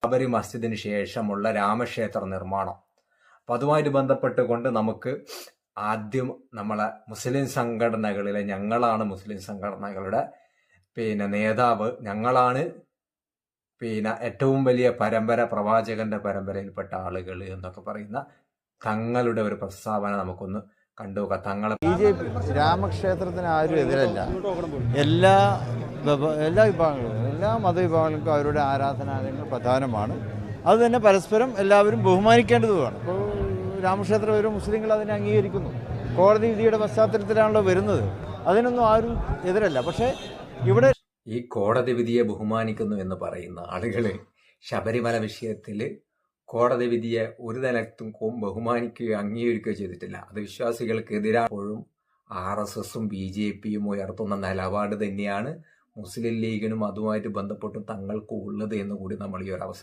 ബാബരി മസ്ജിദിന് ശേഷമുള്ള രാമക്ഷേത്ര നിർമ്മാണം. അപ്പം അതുമായിട്ട് ബന്ധപ്പെട്ടുകൊണ്ട് നമുക്ക് ആദ്യം നമ്മളെ മുസ്ലിം സംഘടനകളിലെ ഞങ്ങളാണ് മുസ്ലിം സംഘടനകളുടെ നേതാവ്, ഞങ്ങളാണ് ഏറ്റവും വലിയ പരമ്പര, പ്രവാചകന്റെ പരമ്പരയിൽപ്പെട്ട ആളുകൾ എന്നൊക്കെ പറയുന്ന തങ്ങളുടെ ഒരു പ്രസ്താവന നമുക്കൊന്ന് കണ്ടുനോക്കാം. തങ്ങളെ BJP രാമക്ഷേത്രത്തിന് ആരും എതിരല്ല. എല്ലാ വിഭാഗങ്ങളും, എല്ലാ മതവിഭാഗങ്ങൾക്കും അവരുടെ ആരാധനാലയങ്ങൾ പ്രധാനമാണ്. അതുതന്നെ പരസ്പരം എല്ലാവരും ബഹുമാനിക്കേണ്ടതുമാണ്. ഇപ്പോൾ രാമക്ഷേത്രം ഒരു മുസ്ലിങ്ങൾ അതിനെ അംഗീകരിക്കുന്നു. കോടതി വിധിയുടെ പശ്ചാത്തലത്തിലാണല്ലോ വരുന്നത്. അതിനൊന്നും ആരും എതിരല്ല. പക്ഷേ ഇവിടെ ഈ കോടതി വിധിയെ ബഹുമാനിക്കുന്നു എന്ന് പറയുന്ന ആളുകൾ ശബരിമല വിഷയത്തിൽ കോടതി വിധിയെ ഒരു തലത്തും ബഹുമാനിക്കുകയോ അംഗീകരിക്കുകയോ ചെയ്തിട്ടില്ല. അത് വിശ്വാസികൾക്കെതിരാപ്പോഴും RSSും BJPയും ഉയർത്തുന്ന നിലപാട് തന്നെയാണ് മുസ്ലിം ലീഗിനും അതുമായിട്ട് ബന്ധപ്പെട്ടും തങ്ങൾക്കും ഉള്ളത് എന്ന് കൂടി നമ്മൾ ഈ ഒരു അവസരം